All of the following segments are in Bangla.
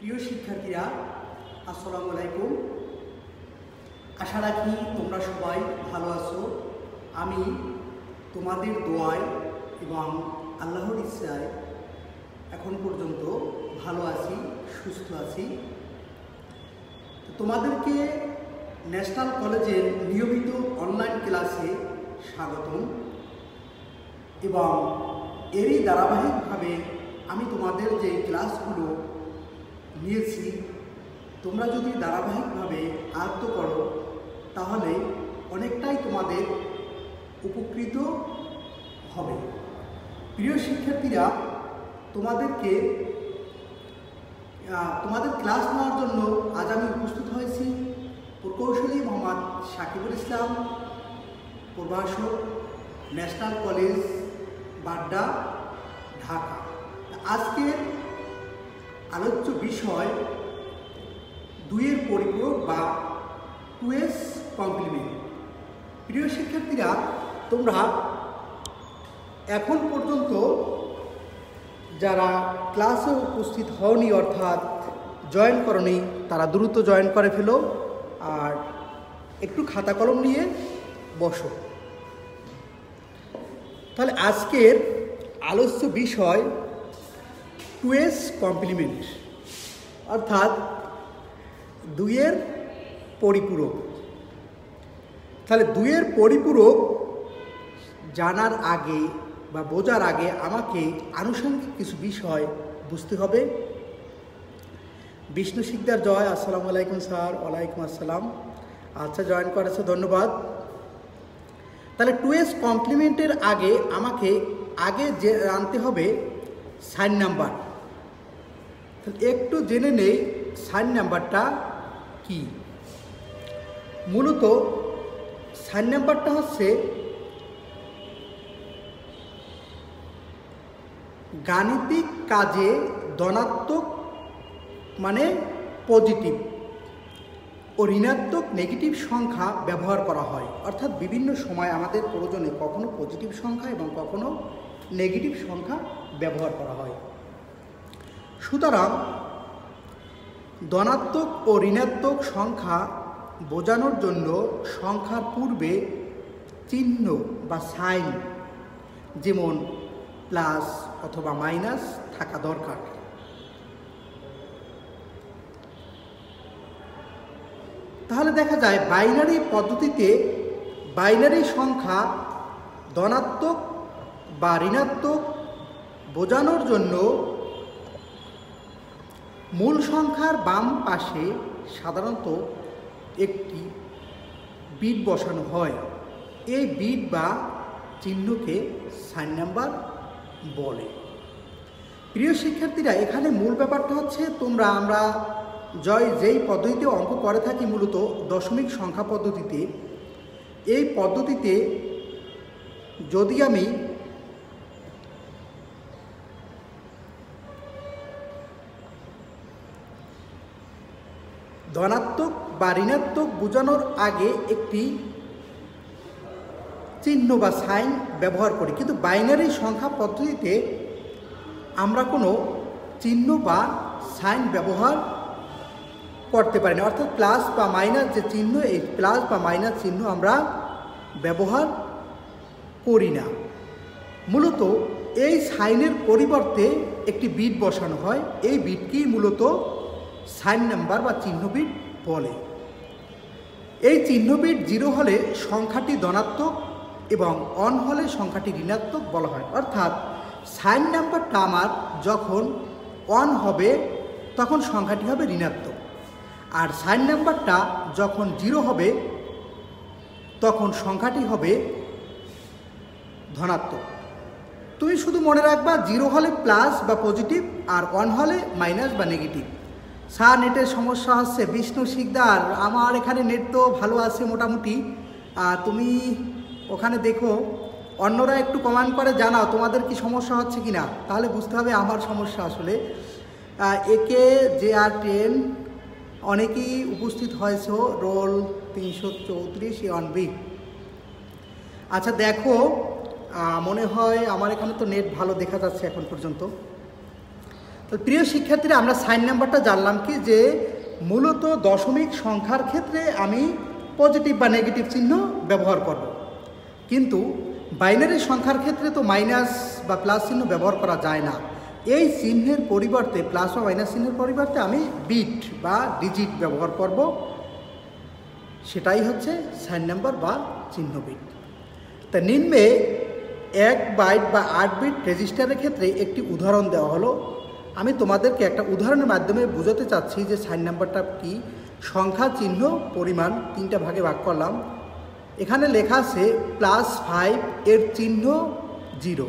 প্রিয় শিক্ষার্থীরা, আসসালামু আলাইকুম। আশা রাখি তোমরা সবাই ভালো আছো। আমি তোমাদের দোয়ায় এবং আল্লাহর ইচ্ছায় এখন পর্যন্ত ভালো আছি, সুস্থ আছি। তোমাদেরকে ন্যাশনাল কলেজের নিয়মিত অনলাইন ক্লাসে স্বাগতম এবং এরই ধারাবাহিকভাবে আমি তোমাদের যে ক্লাসগুলো নিয়েছি তোমরা যদি ধারাবাহিকভাবে আয়ত্ত করো তাহলে অনেকটাই তোমাদের উপকৃত হবে। প্রিয় শিক্ষার্থীরা, তোমাদের ক্লাস নেওয়ার জন্য আজ আমি উপস্থিত হয়েছি প্রকৌশলী মোহাম্মদ সাকিবুল ইসলাম, প্রভাষক, ন্যাশনাল কলেজ, বাড্ডা, ঢাকা। আজকের আলোচ্য বিষয় দুইয়ের পরিপূরক বা 2s কমপ্লিমেন্ট। প্রিয় শিক্ষার্থীরা, তোমরা এখন পর্যন্ত যারা ক্লাসে উপস্থিত হওনি অর্থাৎ জয়েন করনি তারা দ্রুত জয়েন করে ফেলো আর একটু খাতা কলম নিয়ে বসো। তাহলে আজকের আলোচ্য বিষয় 2s কমপ্লিমেন্ট অর্থাৎ দুইয়ের পরিপূরক। তাহলে দুইয়ের পরিপূরক জানার আগে বা বোঝার আগে আমাকে আনুষঙ্গিক কিছু বিষয় বুঝতে হবে। বিষ্ণু শিকদার জয়, আসসালামু আলাইকুম স্যার। ওয়ালাইকুম আসসালাম। আচ্ছা, জয়েন করেছে, ধন্যবাদ। তাহলে 2s কমপ্লিমেন্টের আগে আমাকে জানতে হবে সাইন নাম্বার। একটু জেনে নেই সাইন নাম্বারটা কি। মূলত সাইন নাম্বারটা হচ্ছে গাণিতিক কাজে ধনাত্মক মানে পজিটিভ ও ঋণাত্মক নেগেটিভ সংখ্যা ব্যবহার করা হয়। অর্থাৎ বিভিন্ন সময় আমাদের প্রয়োজনে কখনো পজিটিভ সংখ্যা এবং কখনো নেগেটিভ সংখ্যা ব্যবহার করা হয়। সুতরাং ধনাত্মক ও ঋণাত্মক সংখ্যা বোঝানোর জন্য সংখ্যার পূর্বে চিহ্ন বা সাইন যেমন প্লাস অথবা মাইনাস থাকা দরকার। তাহলে দেখা যায় বাইনারি পদ্ধতিতে বাইনারি সংখ্যা ধনাত্মক বা ঋণাত্মক বোঝানোর জন্য মূল সংখ্যার বাম পাশে সাধারণত একটি বিট বসানো হয়। এই বিট বা চিহ্নকে সাইন নাম্বার বলে। প্রিয় শিক্ষার্থীরা, এখানে মূল ব্যাপারটা হচ্ছে আমরা যেই পদ্ধতিতে অঙ্ক করে থাকি মূলত দশমিক সংখ্যা পদ্ধতিতে, এই পদ্ধতিতে যদি আমি ধনাত্মক বা ঋণাত্মক বোঝানোর আগে একটি চিহ্ন বা সাইন ব্যবহার করি, কিন্তু বাইনারি সংখ্যা পদ্ধতিতে আমরা কোনো চিহ্ন বা সাইন ব্যবহার করতে পারি না। অর্থাৎ প্লাস বা মাইনাস যে চিহ্ন, এই প্লাস বা মাইনাস চিহ্ন আমরা ব্যবহার করি না। মূলত এই সাইনের পরিবর্তে একটি বিট বসানো হয়। এই বিটকেই মূলত সাইন নাম্বার বা চিহ্ন বিট বলে। এই চিহ্ন বিট 0 হলে সংখ্যাটি ধনাত্মক এবং 1 হলে সংখ্যাটি ঋণাত্মক বলা হয়। অর্থাৎ সাইন নাম্বারটা আমার যখন 1 হবে তখন সংখ্যাটি হবে ঋণাত্মক, আর সাইন নাম্বারটা যখন 0 হবে তখন সংখ্যাটি হবে ধনাত্মক। তুমি শুধু মনে রাখবা 0 হলে প্লাস বা পজিটিভ আর 1 হলে মাইনাস বা নেগেটিভ। স্যার, নেটের সমস্যা হচ্ছে। বিষ্ণু শিকদার, আমার এখানে নেট তো ভালো আছে মোটামুটি, তুমি ওখানে দেখো, অন্যরা একটু কমেন্ট করে জানাও তোমাদের কি সমস্যা হচ্ছে কি না, তাহলে বুঝতে হবে আমার সমস্যা আসলে। একে JR10 অনেকেই উপস্থিত হয়েছে, রোল 334 A1B। আচ্ছা দেখো, মনে হয় আমার এখানে তো নেট ভালো দেখা যাচ্ছে এখন পর্যন্ত। তো প্রিয় শিক্ষার্থীরা, আমরা সাইন নাম্বারটা জানলাম কি যে মূলত দশমিক সংখ্যার ক্ষেত্রে আমি পজিটিভ বা নেগেটিভ চিহ্ন ব্যবহার করব, কিন্তু বাইনারি সংখ্যার ক্ষেত্রে তো মাইনাস বা প্লাস চিহ্ন ব্যবহার করা যায় না। এই চিহ্নের পরিবর্তে, প্লাস বা মাইনাস চিহ্নের পরিবর্তে আমি বিট বা ডিজিট ব্যবহার করব, সেটাই হচ্ছে সাইন নাম্বার বা চিহ্ন বিট। তা নিম্নে 1 বাইট বা 8 বিট রেজিস্টারের ক্ষেত্রে একটি উদাহরণ দেওয়া হলো। আমি তোমাদেরকে একটা উদাহরণের মাধ্যমে বোঝাতে চাচ্ছি যে সাইন নাম্বারটা কি। সংখ্যা, চিহ্ন, পরিমাণ 3টা ভাগে ভাগ করলাম। এখানে লেখা আছে +5 এর চিহ্ন 0।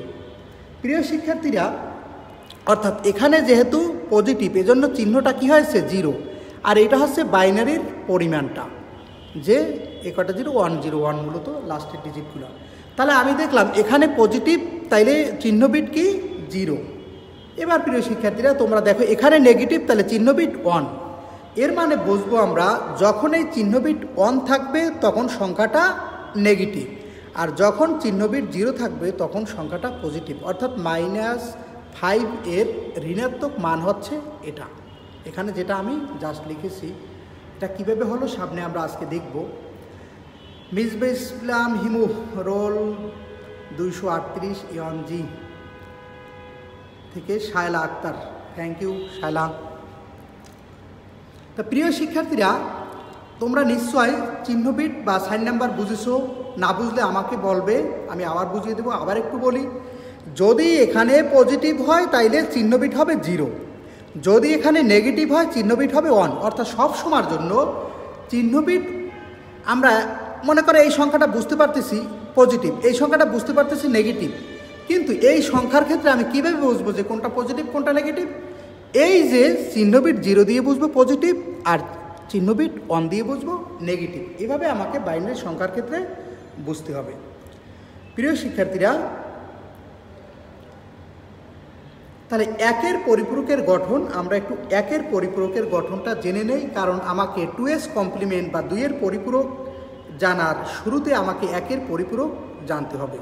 প্রিয় শিক্ষার্থীরা, অর্থাৎ এখানে যেহেতু পজিটিভ, এজন্য চিহ্নটা কি হয়েছে 0, আর এটা হচ্ছে বাইনারির পরিমাণটা, যে একটা 0 1 0 1 মূলত লাস্টের ডিজিটগুলো। তাহলে আমি দেখলাম এখানে পজিটিভ, তাইলে চিহ্ন বিট কি 0। এবার প্রিয় শিক্ষার্থীরা তোমরা দেখো এখানে নেগেটিভ, তাহলে চিহ্ন বিট 1। এর মানে বুঝবো আমরা, যখন এই চিহ্ন বিট 1 থাকবে তখন সংখ্যাটা নেগেটিভ, আর যখন চিহ্ন বিট 0 থাকবে তখন সংখ্যাটা পজিটিভ, অর্থাৎ -5 এর ঋণাত্মক মান হচ্ছে এটা। এখানে যেটা আমি জাস্ট লিখেছি, এটা কীভাবে হলো সামনে আমরা আজকে দেখব। মিসবা ইসলাম হিমু, রোল 238 ইয়নজি থেকে শায়লা আক্তার। Thank you Shaila. তা প্রিয় শিক্ষার্থীরা, তোমরা নিশ্চয় চিহ্ন বিট বা সাইন নাম্বার বুঝেছো, না বুঝলে আমাকে বলবে, আমি আবার বুঝিয়ে দেবো। আবার একটু বলি, যদি এখানে পজিটিভ হয় তাইলে চিহ্ন বিট হবে 0, যদি এখানে নেগেটিভ হয় চিহ্ন বিট হবে 1। অর্থাৎ সব সময়ের জন্য চিহ্ন বিট, আমরা মনে করে এই সংখ্যাটা বুঝতে পারতেছি পজিটিভ, এই সংখ্যাটা বুঝতে পারতেছি নেগেটিভ, কিন্তু এই সংখ্যার ক্ষেত্রে আমি কীভাবে বুঝবো যে কোনটা পজিটিভ কোনটা নেগেটিভ? এই যে চিহ্ন বিট 0 দিয়ে বুঝবো পজিটিভ, আর চিহ্ন বিট 1 দিয়ে বুঝবো নেগেটিভ। এভাবে আমাকে বাইনারি সংখ্যার ক্ষেত্রে বুঝতে হবে। প্রিয় শিক্ষার্থীরা, তাহলে একের পরিপূরকের গঠন, আমরা একটু একের পরিপূরকের গঠনটা জেনে নেই, কারণ আমাকে 2s কমপ্লিমেন্ট বা 2-এর পরিপূরক জানার শুরুতে আমাকে একের পরিপূরক জানতে হবে।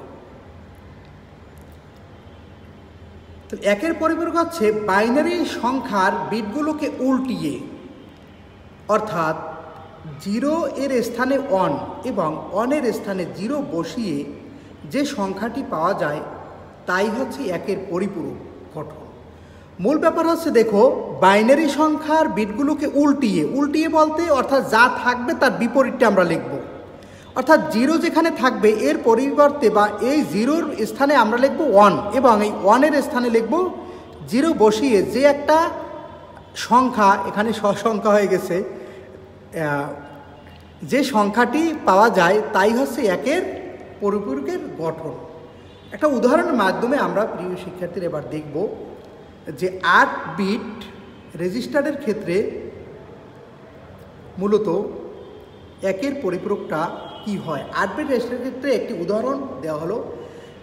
তো একের পরিপূরক হচ্ছে বাইনারি সংখ্যার বিটগুলোকে উল্টিয়ে, অর্থাৎ 0 এর স্থানে 1 এবং 1 এর স্থানে 0 বসিয়ে যে সংখ্যাটি পাওয়া যায় তাই হচ্ছে একের পরিপূরক গঠন। মূল ব্যাপার হচ্ছে, দেখো, বাইনারি সংখ্যার বিটগুলোকে উল্টিয়ে বলতে অর্থাৎ যা থাকবে তার বিপরীতটা আমরা লিখব। অর্থাৎ 0 যেখানে থাকবে এর পরিবর্তে বা এই 0-র স্থানে আমরা লিখব 1, এবং এই 1-এর স্থানে লিখব 0 বসিয়ে যে একটা সংখ্যা, এখানে সংখ্যা হয়ে গেছে, যে সংখ্যাটি পাওয়া যায় তাই হচ্ছে একের পরিপূরকের গঠন। একটা উদাহরণের মাধ্যমে আমরা প্রিয় শিক্ষার্থীরা এবার দেখব যে 8 বিট রেজিস্টারের ক্ষেত্রে মূলত একের পরিপূরকটা কি হয়। 8 বিট রেজিস্টারের ক্ষেত্রে একটি উদাহরণ দেওয়া হলো।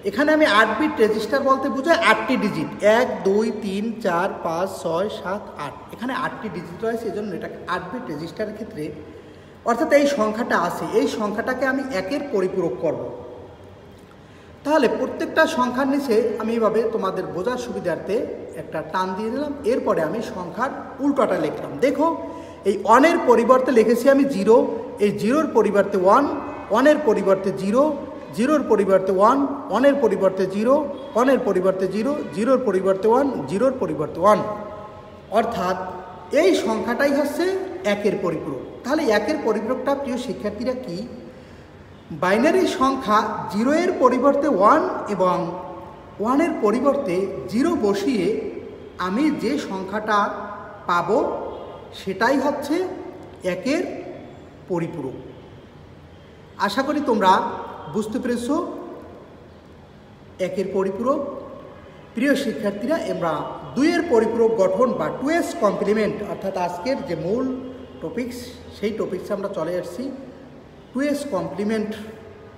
এখানে আমি 8 বিট রেজিস্টার বলতে বোঝায় 8টি ডিজিট, 1 2 3 4 5 6 7 8, এখানে 8টি ডিজিট রয়েছে, এজন্য এটা 8 বিট রেজিস্টারের ক্ষেত্রে, অর্থাৎ এই সংখ্যাটা আছে, এই সংখ্যাটাকে আমি একের পরিপূরক করব। তাহলে প্রত্যেকটা সংখ্যার নিচে আমি এভাবে তোমাদের বোঝার সুবিধার্থে একটা টান দিয়ে দিলাম, এরপরে আমি সংখ্যার উল্টোটা লিখলাম। দেখো, এই 1-এর পরিবর্তে লিখেছি আমি 0, এই 0-র পরিবর্তে 1, 1-এর পরিবর্তে 0, 0-র পরিবর্তে 1, 1-এর পরিবর্তে 0, 1-এর পরিবর্তে 0, 0-র পরিবর্তে 1, 0-র পরিবর্তে 1, অর্থাৎ এই সংখ্যাটাই হচ্ছে একের পরিপূরক। তাহলে একের পরিপূরকটা প্রিয় শিক্ষার্থীরা কি? বাইনারি সংখ্যা 0-এর পরিবর্তে 1 এবং 1-এর পরিবর্তে 0 বসিয়ে আমি যে সংখ্যাটা পাব সেটাই হচ্ছে একের পরিপূরক। আশা করি তোমরা বুঝতে পেরেছ একের পরিপূরক। প্রিয় শিক্ষার্থীরা, আমরা 2-এর পরিপূরক গঠন বা 2s কমপ্লিমেন্ট, অর্থাৎ আজকের যে মূল টপিকস সেই টপিকসে আমরা চলে আসছি। 2s কমপ্লিমেন্ট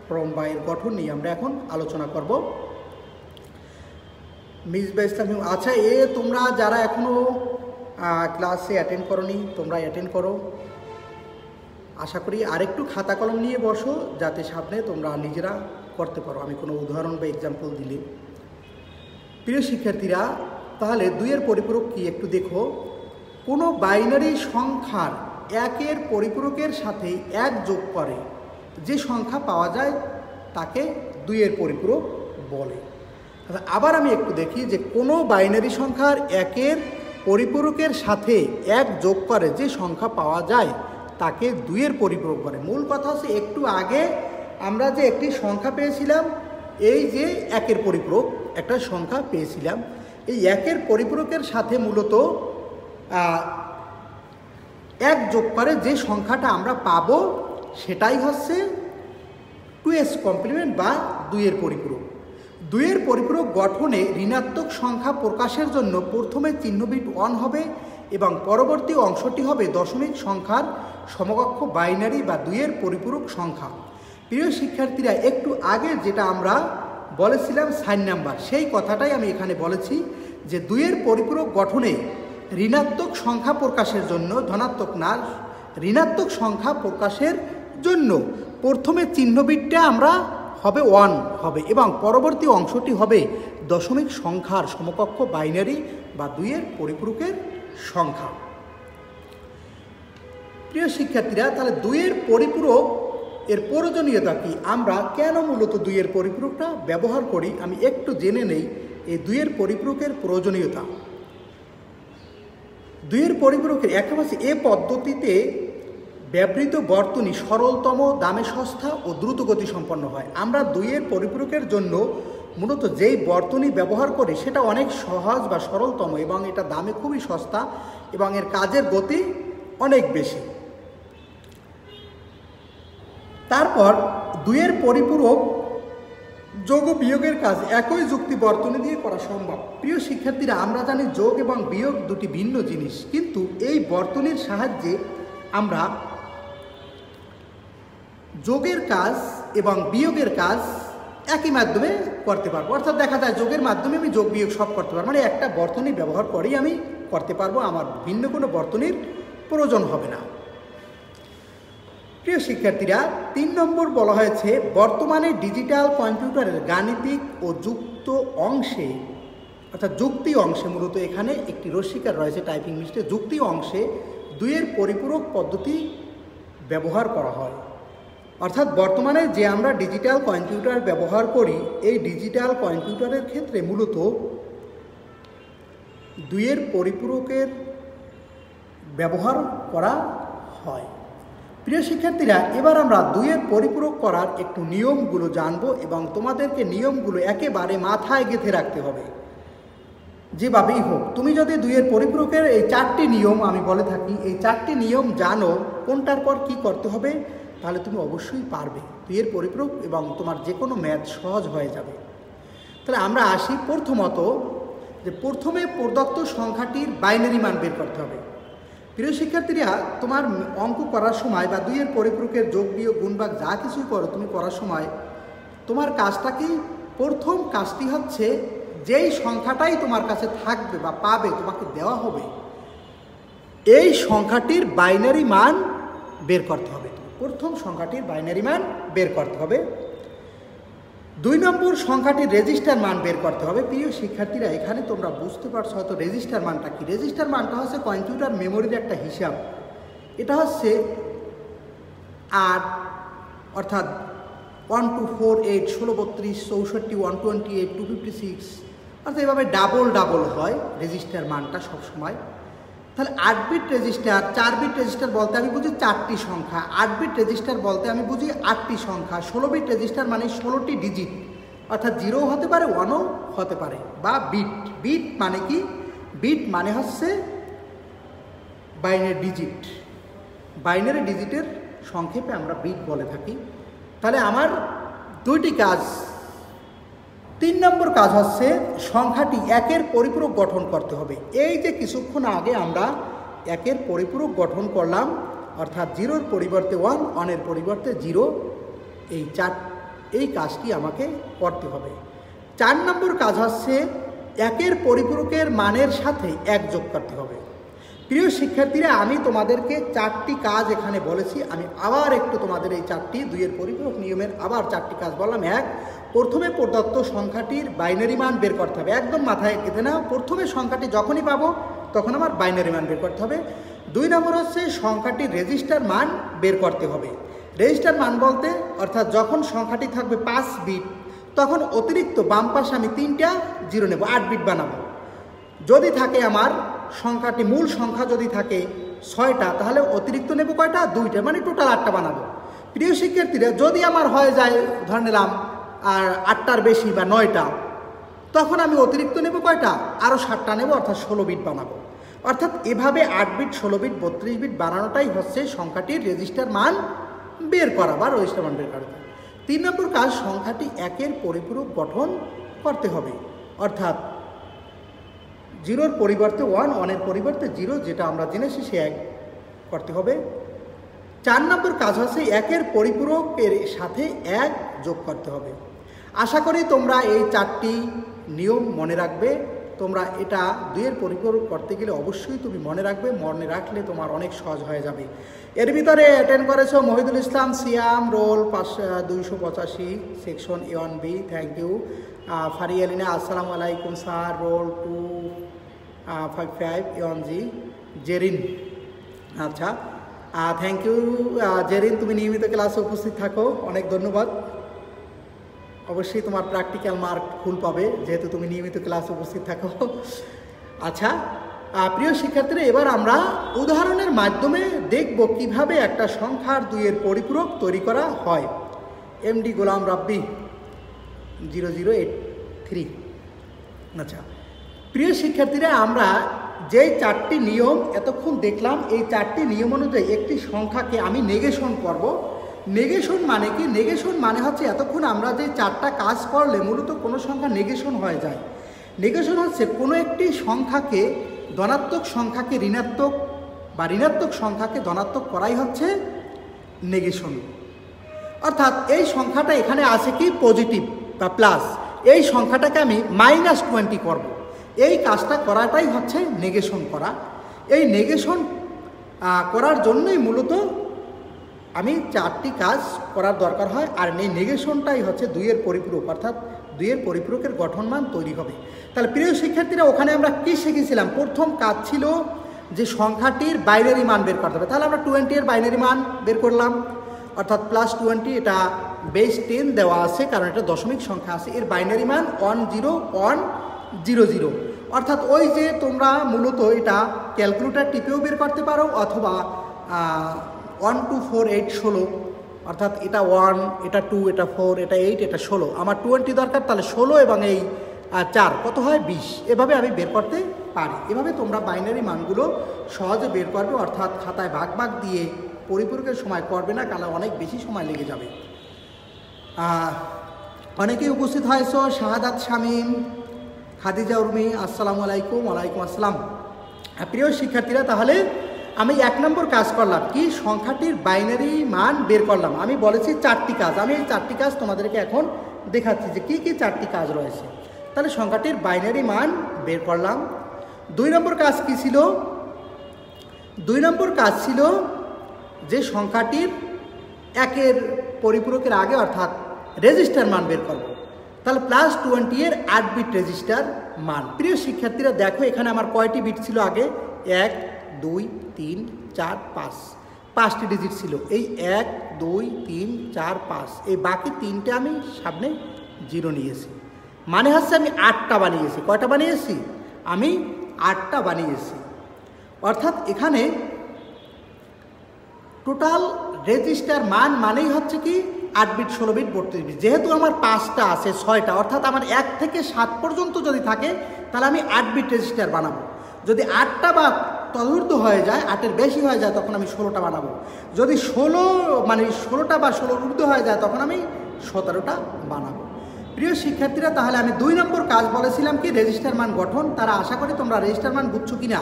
ফ্রম বা এর গঠন নিয়ে আমরা এখন আলোচনা করব। মিসবা ইসলাম, আচ্ছা, তোমরা যারা এখনও ক্লাসে অ্যাটেন্ড করোনি তোমরা অ্যাটেন্ড করো। আশা করি আরেকটু খাতা কলম নিয়ে বসো, যাতে সামনে তোমরা নিজেরা করতে পারো আমি কোনো উদাহরণ বা এক্সাম্পল দিলে। প্রিয় শিক্ষার্থীরা, তাহলে 2-এর পরিপূরক কি একটু দেখো। কোনো বাইনারি সংখ্যার 1-এর পরিপূরকের সাথে 1 যোগ করে যে সংখ্যা পাওয়া যায় তাকে 2-এর পরিপূরক বলে। আবার আমি একটু দেখি যে কোনো বাইনারি সংখ্যার 1-এর পরিপূরকের সাথে 1 যোগ করে যে সংখ্যা পাওয়া যায় তাকে 2-এর পরিপূরক বলে। মূল কথা হচ্ছে একটু আগে আমরা যে একটি সংখ্যা পেয়েছিলাম, এই যে 1-এর পরিপূরক একটা সংখ্যা পেয়েছিলাম, এই 1-এর পরিপূরকের সাথে মূলত 1 যোগ করে যে সংখ্যাটা আমরা পাবো সেটাই হচ্ছে 2s কমপ্লিমেন্ট বা 2-এর পরিপূরক। 2-এর পরিপূরক গঠনে ঋণাত্মক সংখ্যা প্রকাশের জন্য প্রথমে চিহ্নবিট 1 হবে এবং পরবর্তী অংশটি হবে দশমিক সংখ্যার সমকক্ষ বাইনারি বা 2-এর পরিপূরক সংখ্যা। প্রিয় শিক্ষার্থীরা, একটু আগে যেটা আমরা বলেছিলাম সাইন নাম্বার, সেই কথাটাই আমি এখানে বলেছি যে 2-এর পরিপূরক গঠনে ঋণাত্মক সংখ্যা প্রকাশের জন্য, ধনাত্মক না, ঋণাত্মক সংখ্যা প্রকাশের জন্য প্রথমে চিহ্নবিটটা আমরা হবে 1 হবে এবং পরবর্তী অংশটি হবে দশমিক সংখ্যার সমকক্ষ বাইনারি বা 2-এর পরিপূরকের সংখ্যা। প্রিয় শিক্ষার্থীরা, তাহলে 2-এর পরিপূরক এর প্রয়োজনীয়তা কি, আমরা কেন মূলত 2-এর পরিপূরকটা ব্যবহার করি, আমি একটু জেনে নেই এই 2-এর পরিপূরকের প্রয়োজনীয়তা। 2-এর পরিপূরকের একটা হচ্ছে এ পদ্ধতিতে ব্যবহৃত বর্তনী সরলতম, দামে সস্তা ও দ্রুতগতি সম্পন্ন হয়। আমরা 2-এর পরিপূরকের জন্য মূলত যেই বর্তনী ব্যবহার করি সেটা অনেক সহজ বা সরলতম এবং এটা দামে খুবই সস্তা এবং এর কাজের গতি অনেক বেশি। তারপর 2-এর পরিপূরক যোগ ও বিয়োগের কাজ একই যুক্তি বর্তনী দিয়ে করা সম্ভব। প্রিয় শিক্ষার্থীরা, আমরা জানি যোগ এবং বিয়োগ দুটি ভিন্ন জিনিস, কিন্তু এই বর্তনীর সাহায্যে আমরা যোগের কাজ এবং বিয়োগের কাজ একই মাধ্যমে করতে পারবো। অর্থাৎ দেখা যায় যোগের মাধ্যমে আমি যোগ বিয়োগ সব করতে পারবো, মানে একটা বর্তনী ব্যবহার করেই আমি করতে পারবো, আমার ভিন্ন কোনো বর্তনীর প্রয়োজন হবে না। প্রিয় শিক্ষার্থীরা, 3 নম্বর বলা হয়েছে বর্তমানে ডিজিটাল কম্পিউটারের গাণিতিক ও যুক্ত অংশে, অর্থাৎ যুক্তি অংশে, মূলত এখানে একটি রস্বীকার রয়েছে টাইপিং মিস্টেক, যুক্তি অংশে 2-এর পরিপূরক পদ্ধতি ব্যবহার করা হয়। অর্থাৎ বর্তমানে যে আমরা ডিজিটাল কম্পিউটার ব্যবহার করি, এই ডিজিটাল কম্পিউটারের ক্ষেত্রে মূলত 2-এর পরিপূরকের ব্যবহার করা হয়। প্রিয় শিক্ষার্থীরা, এবার আমরা 2-এর পরিপূরক করার একটু নিয়মগুলো জানবো এবং তোমাদেরকে নিয়মগুলো একেবারে মাথায় গেঁথে রাখতে হবে। যেভাবেই হোক, তুমি যদি 2-এর পরিপূরকের এই 4টি নিয়ম আমি বলে থাকি, এই 4টি নিয়ম জানো কোনটার পর কি করতে হবে, তাহলে তুমি অবশ্যই পারবে 2-এর পরিপূরক এবং তোমার যে কোনো ম্যাথ সহজ হয়ে যাবে। তাহলে আমরা আসি প্রথমত যে প্রথমে প্রদত্ত সংখ্যাটির বাইনারি মান বের করতে হবে। প্রিয় শিক্ষার্থীরা, তোমার অঙ্ক করার সময় বা 2-এর পরিপূরকের যোগ বিয়োগ গুণভাগ যা কিছুই করো তুমি করার সময় তোমার কাজটা কি, প্রথম কাজটি হচ্ছে যেই সংখ্যাটাই তোমার কাছে থাকবে বা পাবে, তোমাকে দেওয়া হবে, এই সংখ্যাটির বাইনারি মান বের করতে হবে। প্রথম সংখ্যাটির বাইনারি মান বের করতে হবে। 2 নম্বর সংখ্যাটির রেজিস্টার মান বের করতে হবে। প্রিয় শিক্ষার্থীরা, এখানে তোমরা বুঝতে পারছো হয়তো রেজিস্টার মানটা কি। রেজিস্টার মানটা হচ্ছে কম্পিউটার মেমোরির একটা হিসাব। এটা হচ্ছে 8 অর্থাৎ 1 2 4 8 16 32 64 128 256, অর্থাৎ এভাবে ডাবল হয় রেজিস্টার মানটা সবসময়। তাহলে 8 বিট রেজিস্টার, 4 বিট রেজিস্টার বলতে আমি বুঝি 4টি সংখ্যা, 8 বিট রেজিস্টার বলতে আমি বুঝি 8টি সংখ্যা, 16 বিট রেজিস্টার মানে 16টি ডিজিট, অর্থাৎ 0 হতে পারে 1ও হতে পারে। বা বিট, বিট মানে কি, বিট মানে হচ্ছে বাইনারি ডিজিট, বাইনারি ডিজিটের সংক্ষেপে আমরা বিট বলে থাকি। তাহলে আমার 2টি কাজ। 3 নম্বর কাজ হচ্ছে সংখ্যাটি 1-এর পরিপূরক গঠন করতে হবে। এই যে কিছুক্ষণ আগে আমরা 1-এর পরিপূরক গঠন করলাম, অর্থাৎ 0-র পরিবর্তে 1, 1-এর পরিবর্তে 0, এই কাজটি আমাকে করতে হবে। 4 নম্বর কাজ হচ্ছে 1-এর পরিপূরকের মানের সাথে 1 যোগ করতে হবে। প্রিয় শিক্ষার্থীরা, আমি তোমাদেরকে 4টি কাজ এখানে বলেছি। আমি আবার একটু তোমাদের এই 4টি 2-এর পরিপূরক নিয়মের আবার 4টি কাজ বললাম। 1, প্রথমে প্রদত্ত সংখ্যাটির বাইনারি মান বের করতে হবে। একদম মাথায় গেঁথে নাও, প্রথমে সংখ্যাটি যখনই পাবো তখন আমার বাইনারি মান বের করতে হবে। 2 নম্বর হচ্ছে সংখ্যাটির রেজিস্টার মান বের করতে হবে। রেজিস্টার মান বলতে অর্থাৎ যখন সংখ্যাটি থাকবে 5 বিট, তখন অতিরিক্ত বাম পাশে আমি 3টা 0 নেব, 8 বিট বানাবো। যদি থাকে আমার সংখ্যাটি মূল সংখ্যা যদি থাকে 6টা, তাহলে অতিরিক্ত নেব কয়টা? 2টা, মানে টোটাল 8টা বানাবো। প্রিয় শিক্ষার্থীরা, যদি আমার হয়ে যায় ধরে নিলাম আর 8টার বেশি বা 9টা, তখন আমি অতিরিক্ত নেব কয়টা? আরও 7টা নেব, অর্থাৎ 16 বিট বানাবো। অর্থাৎ এভাবে 8 বিট, 16 বিট, 32 বিট বানানোটাই হচ্ছে সংখ্যাটির রেজিস্টার মান বের করা বা রেজিস্টার মান বের করা। 3 নম্বর কাজ, সংখ্যাটি 1-এর পরিপূরক গঠন করতে হবে। অর্থাৎ 0-র পরিবর্তে 1, 1-এর পরিবর্তে 0, যেটা আমরা জেনেছি সে 1 করতে হবে। 4 নম্বর কাজ হচ্ছে 1-এর পরিপূরকের সাথে 1 যোগ করতে হবে। আশা করি তোমরা এই 4টি নিয়ম মনে রাখবে। তোমরা এটা 2-এর পরিপূরক করতে গেলে অবশ্যই তুমি মনে রাখবে। মনে রাখলে তোমার অনেক সহজ হয়ে যাবে। এর ভিতরে অ্যাটেন্ড করেছো Mohidul Islam, Siam, roll 285, section A1B, thank you. Farialina, আসসালামু আলাইকুম স্যার, রোল 255, A1G। জেরিন, আচ্ছা, থ্যাংক ইউ জেরিন, তুমি নিয়মিত ক্লাসে উপস্থিত থাকো, অনেক ধন্যবাদ। অবশ্যই তোমার প্র্যাকটিক্যাল মার্ক ফুল পাবে যেহেতু তুমি নিয়মিত ক্লাসে উপস্থিত থাকো। আচ্ছা প্রিয় শিক্ষার্থীরা, এবার আমরা উদাহরণের মাধ্যমে দেখব কিভাবে একটা সংখ্যার 2-এর পরিপূরক তৈরি করা হয়। MD গোলাম রাব্বি 0083। আচ্ছা প্রিয় শিক্ষার্থীরা, আমরা যেই 4টি নিয়ম এতক্ষণ দেখলাম, এই 4টি নিয়ম অনুযায়ী একটি সংখ্যাকে আমি নেগেশন করব। নেগেশন মানে কি? নেগেশন মানে হচ্ছে এতক্ষণ আমরা যে 4টা কাজ করলে মূলত কোনো সংখ্যা নেগেশন হয়ে যায়। নেগেশন হচ্ছে কোনো একটি সংখ্যাকে, ধনাত্মক সংখ্যাকে ঋণাত্মক বা ঋণাত্মক সংখ্যাকে ধনাত্মক করাই হচ্ছে নেগেশন। অর্থাৎ এই সংখ্যাটা এখানে আছে কি পজিটিভ বা প্লাস, এই সংখ্যাটাকে আমি -20 করব। এই কাজটা করাটাই হচ্ছে নেগেশন করা। এই নেগেশন করার জন্যই মূলত আমি 4টি কাজ করার দরকার হয়। আর এই নেগেশনটাই হচ্ছে 2-এর পরিপূরক, অর্থাৎ 2-এর পরিপূরকের গঠনমান তৈরি হবে। তাহলে প্রিয় শিক্ষার্থীরা, ওখানে আমরা কি শিখেছিলাম? প্রথম কাজ ছিল যে সংখ্যাটির বাইনারি মান বের করতে হবে। তাহলে আমরা 20-এর বাইনারি মান বের করলাম, অর্থাৎ +20, এটা বেস 10 দেওয়া আছে কারণ এটা দশমিক সংখ্যা আছে। এর বাইনারি মান 10100। অর্থাৎ ওই যে তোমরা মূলত এটা ক্যালকুলেটর টিপেও বের করতে পারো, অথবা 1 2 4 8 16, অর্থাৎ এটা 1, এটা 2, এটা 4, এটা 8, এটা 16। আমার 20 দরকার, তাহলে 16 এবং এই 4 কত হয়? 20। এভাবে আমি বের করতে পারি। এভাবে তোমরা বাইনারি মানগুলো সহজে বের করবে, অর্থাৎ খাতায় ভাগ ভাগ দিয়ে পরিপূরকের সময় করবে না, কারণ অনেক বেশি সময় লেগে যাবে। অনেকেই উপস্থিত হয়েছো, শাহাদাত শামীম, খাদিজা উর্মি, আসসালামু আলাইকুম। ওয়ালাইকুম আসসালাম। প্রিয় শিক্ষার্থীরা, তাহলে আমি 1 নম্বর কাজ করলাম কি? সংখ্যাটির বাইনারি মান বের করলাম। আমি বলেছি 4টি কাজ, আমি এই 4টি কাজ তোমাদেরকে এখন দেখাচ্ছি যে কি 4টি কাজ রয়েছে। তাহলে সংখ্যাটির বাইনারি মান বের করলাম। 2 নম্বর কাজ কি ছিল? 2 নম্বর কাজ ছিল যে সংখ্যাটির 1-এর পরিপূরকের আগে অর্থাৎ রেজিস্টার মান বের করব। তাহলে +20-এর 8 বিট রেজিস্টার মান। প্রিয় শিক্ষার্থীরা দেখো, এখানে আমার কয়টি বিট ছিল আগে? 1 2 3 4 5, 5টি ডিজিট ছিল। এই 1 2 3 4 5, এই বাকি 3টে আমি সামনে 0 নিয়েছি। মানে হচ্ছে আমি 8টা বানিয়েছি। কয়টা বানিয়েছি? আমি 8টা বানিয়েছি। অর্থাৎ এখানে টোটাল রেজিস্টার মান মানেই হচ্ছে কি 8 বিট, 16 বিট, 32 বিট। যেহেতু আমার 5টা আছে, 6টা, অর্থাৎ আমার 1 থেকে 7 পর্যন্ত যদি থাকে তাহলে আমি 8 বিট রেজিস্টার বানাবো। যদি 8টা বা তদূর্ধ্ব হয়ে যায়, 8-এর বেশি হয়ে যায়, তখন আমি 16টা বানাবো। যদি 16টা বা 16-র ঊর্ধ্ব হয়ে যায়, তখন আমি 17টা বানাবো। প্রিয় শিক্ষার্থীরা, তাহলে আমি 2 নম্বর কাজ বলেছিলাম কি? রেজিস্টার মান গঠন। তারা আশা করি তোমরা রেজিস্টার মান বুঝছো কিনা।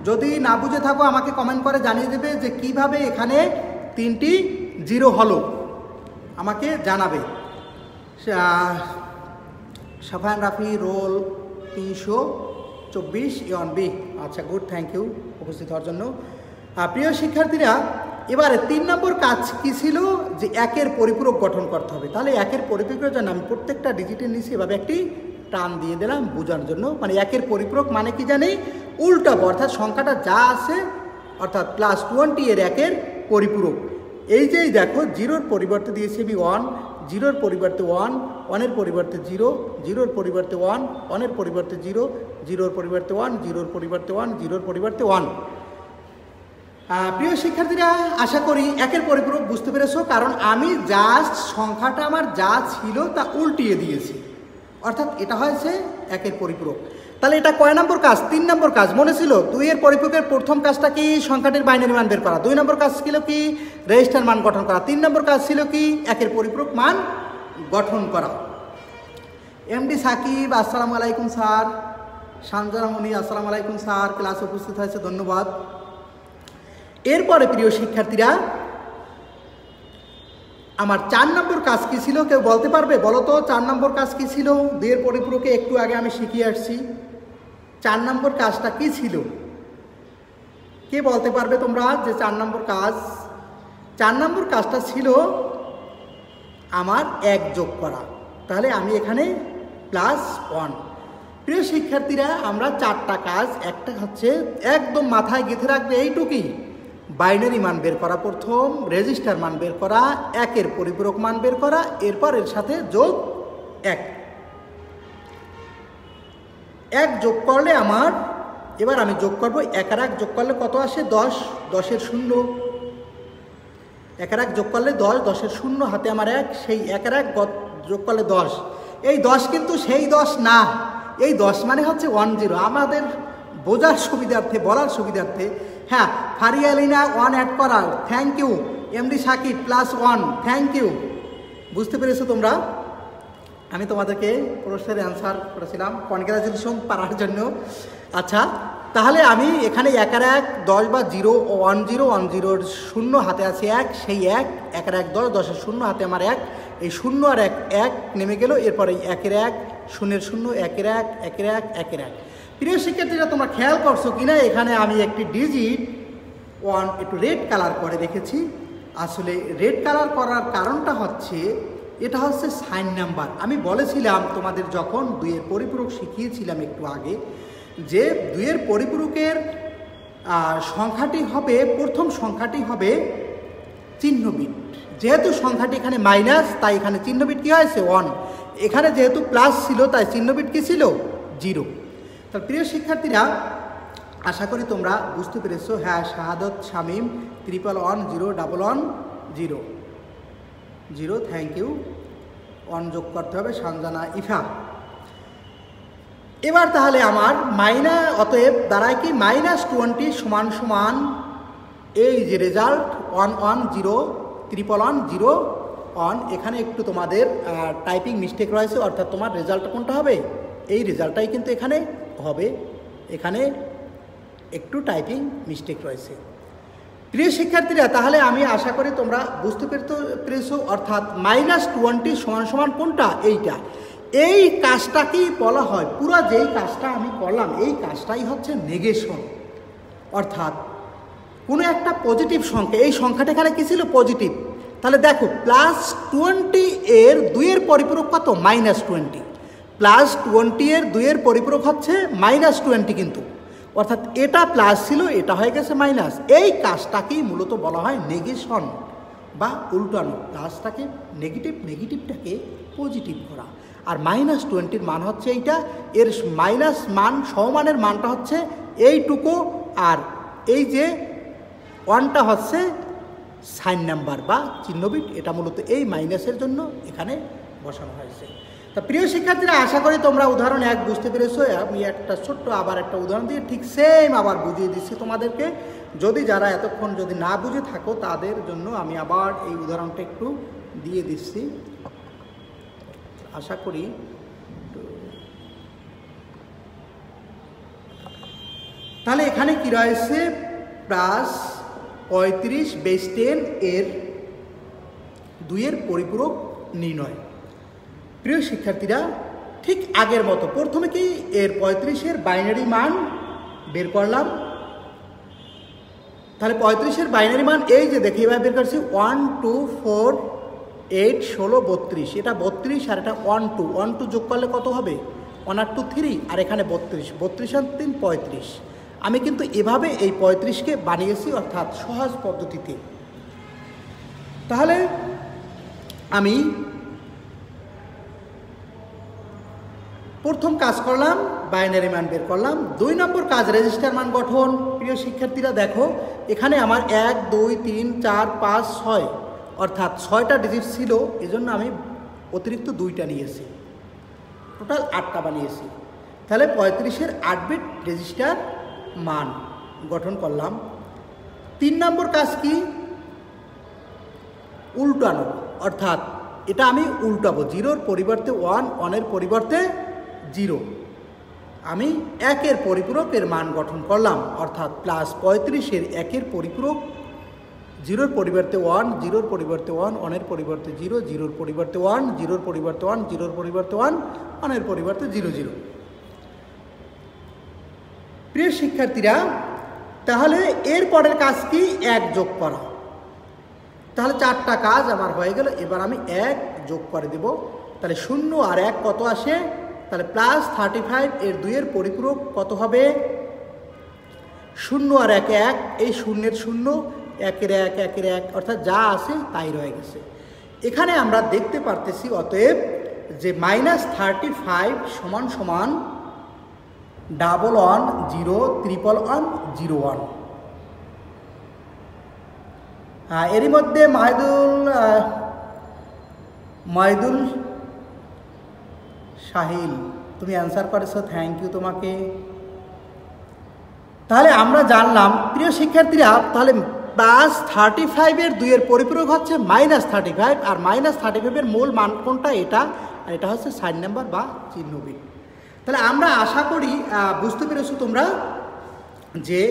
যদি না বুঝে থাকো আমাকে কমেন্ট করে জানিয়ে দেবে যে কিভাবে এখানে 3টি 0 হলো, আমাকে জানাবে। সাফায়ান রাফি, রোল 324, A1B। আচ্ছা, গুড, থ্যাংক ইউ উপস্থিত হওয়ার জন্য। প্রিয় শিক্ষার্থীরা, এবারে 3 নম্বর কাজ কি ছিল, যে একের পরিপূরক গঠন করতে হবে। তাহলে একের পরিপূরকের জন্য আমি প্রত্যেকটা ডিজিটের নিচে এভাবে একটি টান দিয়ে দিলাম বোঝানোর জন্য। মানে একের পরিপূরক মানে কি জানি, উল্টাবো, অর্থাৎ সংখ্যাটা যা আছে অর্থাৎ +20 এর একের পরিপূরক। এই যে দেখো, 0-র পরিবর্তে দিয়েছি আমি 1, 0-র পরিবর্তে 1, 1-এর পরিবর্তে 0, 0-র পরিবর্তে 1, 1-এর পরিবর্তে 0, 0-র পরিবর্তে 1, 0-র পরিবর্তে 1, 0-র পরিবর্তে 1। প্রিয় শিক্ষার্থীরা, আশা করি একের পরিপূরক বুঝতে পেরেছো, কারণ আমি জাস্ট সংখ্যাটা আমার যা ছিল তা উল্টিয়ে দিয়েছি, অর্থাৎ এটা হয়েছে একের পরিপূরক। তাহলে এটা কয় নম্বর কাজ? 3 নম্বর কাজ। মনে ছিল 2-এর পরিপূরকের প্রথম কাজটা কি, সংখ্যাটির বাইনারি মান বের করা। 2 নম্বর কাজ ছিল কি, রেজিস্টার মান গঠন করা। 3 নম্বর কাজ ছিল কি, একের পরিপূরক মান গঠন করা। এমডি সাকিব, আসসালামু আলাইকুম স্যার। সানজানা মনি, আসসালামু আলাইকুম স্যার, ক্লাসে উপস্থিত হয়েছে, ধন্যবাদ। এরপরে প্রিয় শিক্ষার্থীরা, আমার 4 নম্বর কাজ কি ছিল, কেউ বলতে পারবে? বলো তো 4 নম্বর কাজ কি ছিল? 2-এর পরিপূরকে একটু আগে আমি শিখিয়ে আসছি। 4 নম্বর কাজটা কি ছিল? কে বলতে পারবে তোমরা যে 4 নম্বর কাজ? 4 নম্বর কাজটা ছিল আমার 1 যোগ করা। তাহলে আমি এখানে +1। প্রিয় শিক্ষার্থীরা, আমরা 4টা কাজ, একটা হচ্ছে একদম মাথায় গেঁথে রাখবে এইটুকুই, বাইনারি মান বের করা প্রথম, রেজিস্টার মান বের করা, একের পরিপূরক মান বের করা, এরপর এর সাথে যোগ 1। 1 যোগ করলে আমার, এবার আমি যোগ করবো, 1 আর 1 যোগ করলে কত আসে? 10, 10-এর 0। 1 আর 1 যোগ করলে 10, 10-এর 0, হাতে আমার 1, সেই 1 আর 1 যোগ করলে 10। এই 10 কিন্তু সেই 10 না, এই 10 মানে হচ্ছে 10। আমাদের বোঝার সুবিধার্থে, বলার সুবিধার্থে, হ্যাঁ, ফারিয়ালিনা 1 অ্যাড করা, thank you. MD Sakib +1, thank you. বুঝতে পেরেছো তোমরা? আমি তোমাদেরকে প্রশ্নের অ্যান্সার করেছিলাম, কনগ্রাচুলেশন পারার জন্য। আচ্ছা, তাহলে আমি এখানে 1 আর 1 10 বা 0, 10, 10-এর 0, হাতে আছে 1, সেই 1 1 আর 1 10, 10-এর 0, হাতে আমার 1, এই 0 আর 1 1 নেমে গেল, এরপরে 1 এর 1, 0-এর 0, 1 এর 1, 1 এর 1, 1 এর 1। প্রিয় শিক্ষার্থীরা, তোমরা খেয়াল করছো কিনা, এখানে আমি একটি ডিজিট 1 একটু রেড কালার করে রেখেছি। আসলে রেড কালার করার কারণটা হচ্ছে, এটা হচ্ছে সাইন নাম্বার। আমি বলেছিলাম তোমাদের যখন 2-এর পরিপূরক শিখিয়েছিলাম একটু আগে, যে 2-এর পরিপূরকের সংখ্যাটি হবে, প্রথম সংখ্যাটি হবে চিহ্নবিট। যেহেতু সংখ্যাটি এখানে মাইনাস, তাই এখানে চিহ্নবিট কি হয়েছে? 1। এখানে যেহেতু প্লাস ছিল, তাই চিহ্নবিট কি ছিল? 0। তো প্রিয় শিক্ষার্থীরা, আশা করি তোমরা বুঝতে পেরেছো। হ্যাঁ, শাহাদত শামীম 1110110 0, থ্যাংক ইউ। 1 যোগ করতে হবে, সানজানা ইফা। এবার তাহলে আমার অতএব দাঁড়ায় কি, -20 সমান এই যে রেজাল্ট 1101101। এখানে একটু তোমাদের টাইপিং মিস্টেক রয়েছে, অর্থাৎ তোমার রেজাল্টটা কোনটা হবে? এই রেজাল্টটাই কিন্তু এখানে হবে, এখানে একটু টাইপিং মিস্টেক রয়েছে। প্রিয় শিক্ষার্থীরা, তাহলে আমি আশা করি তোমরা বুঝতে পেরেছো, অর্থাৎ -20 সমান কোনটা? এইটা। এই কাজটাকেই বলা হয়, পুরো যেই কাজটা আমি করলাম, এই কাজটাই হচ্ছে নেগেশন। অর্থাৎ কোনো একটা পজিটিভ সংখ্যা, এই সংখ্যাটা এখানে কী ছিল? পজিটিভ। তাহলে দেখো, +20 এর 2-এর পরিপূরক কত? -20। +20 এর 2-এর পরিপূরক হচ্ছে -20 কিন্তু, অর্থাৎ এটা প্লাস ছিল, এটা হয়ে গেছে মাইনাস। এই কাজটাকেই মূলত বলা হয় নেগেশন বা উল্টানো। প্লাসটাকে নেগেটিভ, নেগেটিভটাকে পজিটিভ করা। আর -20-র মান হচ্ছে এইটা, এর মাইনাস মান, সমমানের মানটা হচ্ছে এইটুকু, আর এই যে 1টা হচ্ছে সাইন নাম্বার বা চিহ্নবিট, এটা মূলত এই মাইনাসের জন্য এখানে বসানো হয়েছে। তা প্রিয় শিক্ষার্থীরা, আশা করি তোমরা উদাহরণ 1 বুঝতে পেরেছো। আমি একটা ছোট্ট আবার একটা উদাহরণ দিয়ে ঠিক সেম আবার বুঝিয়ে দিচ্ছি তোমাদেরকে। যদি যারা এতক্ষণ যদি না বুঝে থাকো, তাদের জন্য আমি আবার এই উদাহরণটা একটু দিয়ে দিচ্ছি, আশা করি। তাহলে এখানে কি রয়েছে? +35 বেস 10 এর 2-এর পরিপূরক নির্ণয়। প্রিয় শিক্ষার্থীরা, ঠিক আগের মতো প্রথমে কি এর 35-এর বাইনারি মান বের করলাম। তাহলে 35-এর বাইনারি মান এই যে দেখি এবার বের করছি 1 2 4 8 16 32, এটা 32 আর এটা 1 2 যোগ করলে কত হবে 1 আর 2 3 আর এখানে 32 32 আর 3 35। আমি কিন্তু এভাবে এই 35কে বানিয়েছি অর্থাৎ সহজ পদ্ধতিতে। তাহলে আমি প্রথম কাজ করলাম বাইনারি মান বের করলাম। 2 নম্বর কাজ রেজিস্টার মান গঠন। প্রিয় শিক্ষার্থীরা দেখো এখানে আমার 1 2 3 4 5 6 অর্থাৎ 6টা ডিজিট ছিল, এজন্য আমি অতিরিক্ত 2টা নিয়েছি, টোটাল 8টা বানিয়েছি। তাহলে 35-এর 8 বিট রেজিস্টার মান গঠন করলাম। 3 নম্বর কাজ কি উল্টানো, অর্থাৎ এটা আমি উল্টাবো, 0-র পরিবর্তে 1 1-এর পরিবর্তে 0, আমি 1-এর পরিপূরকের মান গঠন করলাম অর্থাৎ প্লাস 35-এর 1-এর পরিপূরক 0-র পরিবর্তে 1 0-র পরিবর্তে 1 1-এর পরিবর্তে 0 0-র পরিবর্তে 1 0-র পরিবর্তে 1 0-র পরিবর্তে 1 1-এর পরিবর্তে 0 0। প্রিয় শিক্ষার্থীরা তাহলে এর পরের কাজ কি 1 যোগ করা। তাহলে 4টা কাজ আমার হয়ে গেল। এবার আমি 1 যোগ করে দেব। তাহলে 0 আর 1 কত আসে, তাহলে প্লাস 35, এর 2-এর পরিপূরক কত হবে 0 আর 1 1, এই 0-এর 0 1-এর 1 1-এর 1 অর্থাৎ যা আছে তাই রয়ে গেছে। এখানে আমরা দেখতে পারতেছি অতএব যে -35 সমান সমান 111 0 111 01। এরই মধ্যে মাহিদুল সাহিল তুমি অ্যান্সার করেছো, থ্যাংক ইউ তোমাকে। তাহলে আমরা জানলাম প্রিয় শিক্ষার্থীরা, তাহলে +35-এর 2-এর পরিপূরক হচ্ছে -35 আর -35-এর মূল মান কোনটা এটা, আর এটা হচ্ছে সাইন নাম্বার বা চিহ্ন বিট। তাহলে আমরা আশা করি বুঝতে পেরেছো তোমরা যে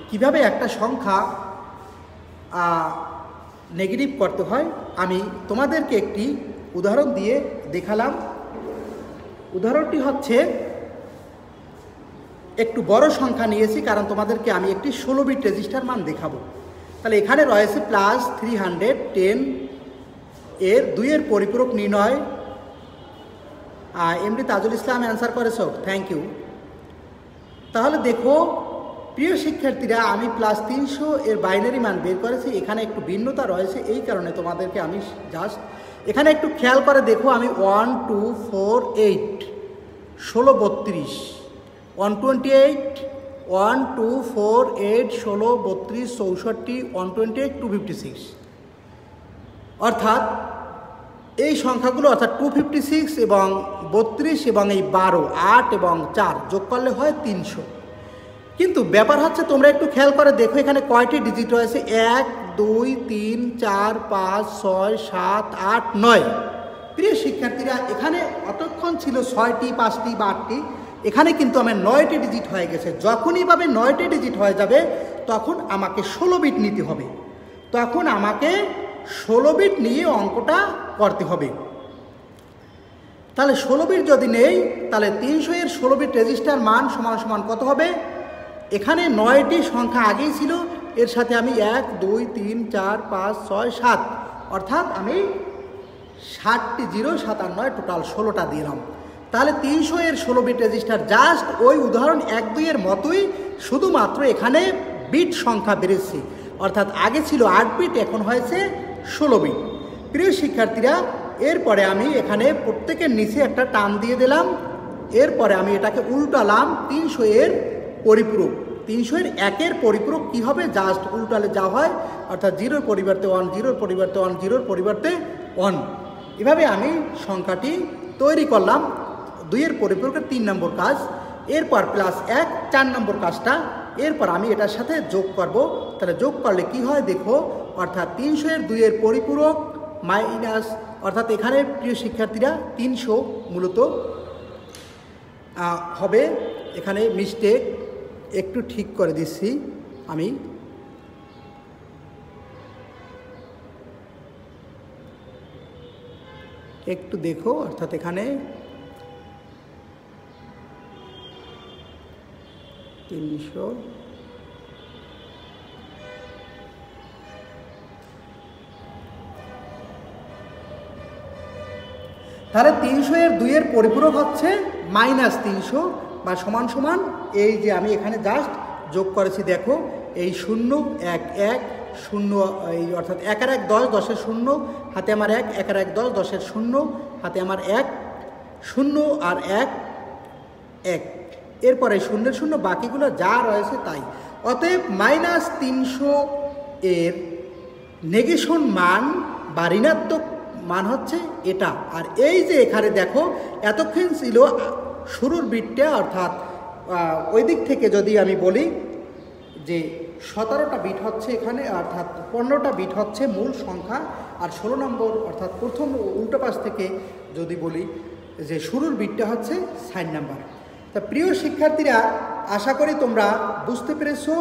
কিভাবে একটা সংখ্যা নেগেটিভ করতে হয়। আমি তোমাদেরকে একটি উদাহরণ দিয়ে দেখালাম। উদাহরণটি হচ্ছে একটু বড় সংখ্যা নিয়েছি কারণ তোমাদেরকে আমি একটি 16 বিট রেজিস্টার মান দেখাবো। তাহলে এখানে রয়েছে +310, এর 2-এর পরিপূরক নির্ণয়। এমডি তাজুল ইসলাম অ্যান্সার করেছো, থ্যাংক ইউ। তাহলে দেখো প্রিয় শিক্ষার্থীরা আমি +300 এর বাইনারি মান বের করেছি। এখানে একটু ভিন্নতা রয়েছে, এই কারণে তোমাদেরকে আমি জাস্ট এখানে একটু খেয়াল করে দেখো, আমি 1 2 4 8 16 32 128 1 2 4 8 16 32 64 128 256 অর্থাৎ এই সংখ্যাগুলো অর্থাৎ 256 এবং 32 এবং এই 12 8 এবং 4 যোগ করলে হয় 300। কিন্তু ব্যাপার হচ্ছে তোমরা একটু খেয়াল করে দেখো এখানে কয়টি ডিজিট রয়েছে, 1 2 3 4 5 6 7 8 9। প্রিয় শিক্ষার্থীরা এখানে অতক্ষণ ছিল 6টি 5টি বা 8টি, এখানে কিন্তু আমার 9টি ডিজিট হয়ে গেছে। যখনই ভাবে 9টি ডিজিট হয়ে যাবে তখন আমাকে 16 বিট নিতে হবে, তখন আমাকে 16 বিট নিয়ে অঙ্কটা করতে হবে। তাহলে 16 বিট যদি নেই তাহলে 300 এর 16 বিট রেজিস্টার মান সমান সমান কত হবে, এখানে 9টি সংখ্যা আগেই ছিল, এর সাথে আমি 1 2 3 4 5 6 7 অর্থাৎ আমি 7টি 0 7 আর 9 টোটাল 16টা দিলাম। তাহলে 300 এর 16 বিট রেজিস্টার জাস্ট ওই উদাহরণ 1 2 এর মতোই, শুধুমাত্র এখানে বিট সংখ্যা বেড়েছে, অর্থাৎ আগে ছিল 8 বিট এখন হয়েছে 16 বিট। প্রিয় শিক্ষার্থীরা এরপরে আমি এখানে প্রত্যেকের নিচে একটা টান দিয়ে দিলাম, এরপরে আমি এটাকে উল্টালাম 300 এর পরিপূরক। 300 এর 1-এর পরিপূরক কি হবে, জাস্ট উল্টালে যা হয় অর্থাৎ 0-র পরিবর্তে 1 0-র পরিবর্তে 1 0-র পরিবর্তে 1। এভাবে আমি সংখ্যাটি তৈরি করলাম। 2-এর পরিপূরকের 3 নম্বর কাজ, এরপর +1 4 নম্বর কাজটা, এরপর আমি এটার সাথে যোগ করব। তাহলে যোগ করলে কি হয় দেখো, অর্থাৎ 300 এর 2-এর পরিপূরক মাইনাস, অর্থাৎ এখানে প্রিয় শিক্ষার্থীরা 300 মূলত হবে, এখানে মিস্টেক একটু ঠিক করে দিচ্ছি আমি। একটু দেখো, অর্থাৎ এখানে 300 তাহলে 300 এর 2 এর পরিপূরক হচ্ছে -300 বা সমান সমান এই যে আমি এখানে জাস্ট যোগ করেছি, দেখো এই 0 1 1 0 এই অর্থাৎ 1 আর 1 10, 10 এর 0 হাতে আমার 1, 1 আর 1 10, 10 এর 0 হাতে আমার 1, 0 আর 1 1, এরপরে 0 0 বাকিগুলো যা রয়েছে তাই। অতএব -300 এর নেগেশন মান বা ঋণাত্মক মান হচ্ছে এটা। আর এই যে এখানে দেখো এতক্ষণ ছিল শুরুর বিটটা, অর্থাৎ ওই দিক থেকে যদি আমি বলি যে 17টা বিট হচ্ছে এখানে, অর্থাৎ 15টা বিট হচ্ছে মূল সংখ্যা, আর 16 নম্বর অর্থাৎ প্রথম উল্টো পাশ থেকে যদি বলি যে শুরুর বিটটা হচ্ছে সাইন নাম্বার। তা প্রিয় শিক্ষার্থীরা, আশা করি তোমরা বুঝতে পেরেছো,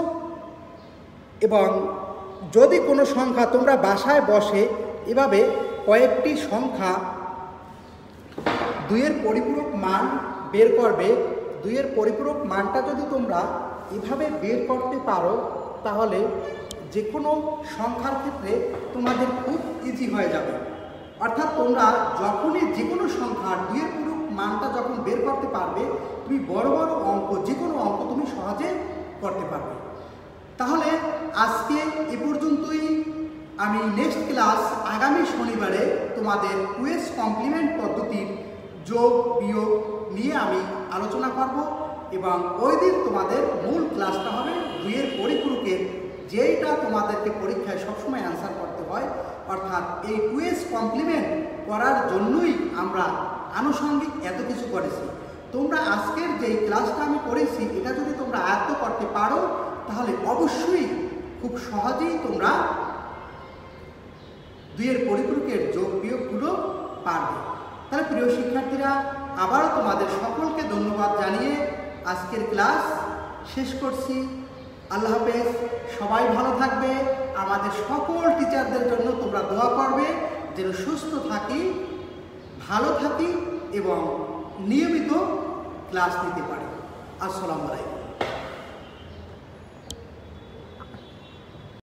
এবং যদি কোনো সংখ্যা তোমরা বাসায় বসে এভাবে কয়েকটি সংখ্যা 2 এর পরিপূরক মান বের করবে, 2 এর পরিপূরক মানটা যদি তোমরা এভাবে বের করতে পারো তাহলে যে কোনো সংখ্যার ক্ষেত্রে তোমাদের খুব ইজি হয়ে যাবে। অর্থাৎ তোমরা যখনই যে কোনো সংখ্যার 2 এর পরিপূরক মানটা যখন বের করতে পারবে, তুমি বড় বড় অঙ্ক, যে কোনো অঙ্ক তুমি সহজে করতে পারবে। তাহলে আজকে এ পর্যন্তই। আমি নেক্সট ক্লাস আগামী শনিবারে তোমাদের কুয়েস কমপ্লিমেন্ট পদ্ধতির যোগ বিয়োগ নিয়ে আমি আলোচনা করব, এবং ওই দিন তোমাদের মূল ক্লাসটা হবে 2 এর পরিপূরকের, যেটা তোমাদেরকে পরীক্ষায় সবসময় অ্যান্সার করতে হয়। অর্থাৎ এই কুয়েস কমপ্লিমেন্ট করার জন্যই আমরা আনুষঙ্গিক এত কিছু করেছি। তোমরা আজকের যেই ক্লাসটা আমি করেছি এটা যদি তোমরা আয়ত্ত করতে পারো তাহলে অবশ্যই খুব সহজেই তোমরা 2 এর পরিপূরকের যোগ বিয়োগগুলো পারবে। তাহলে প্রিয় শিক্ষার্থীরা, আবারও তোমাদের সকলকে ধন্যবাদ জানিয়ে আজকের ক্লাস শেষ করছি। আল্লাহ হাফেজ, সবাই ভালো থাকবে। আমাদের সকল টিচারদের জন্য তোমরা দোয়া করবে যেন সুস্থ থাকি, ভালো থাকি এবং নিয়মিত ক্লাস নিতে পারি। আসসালামু আলাইকুম।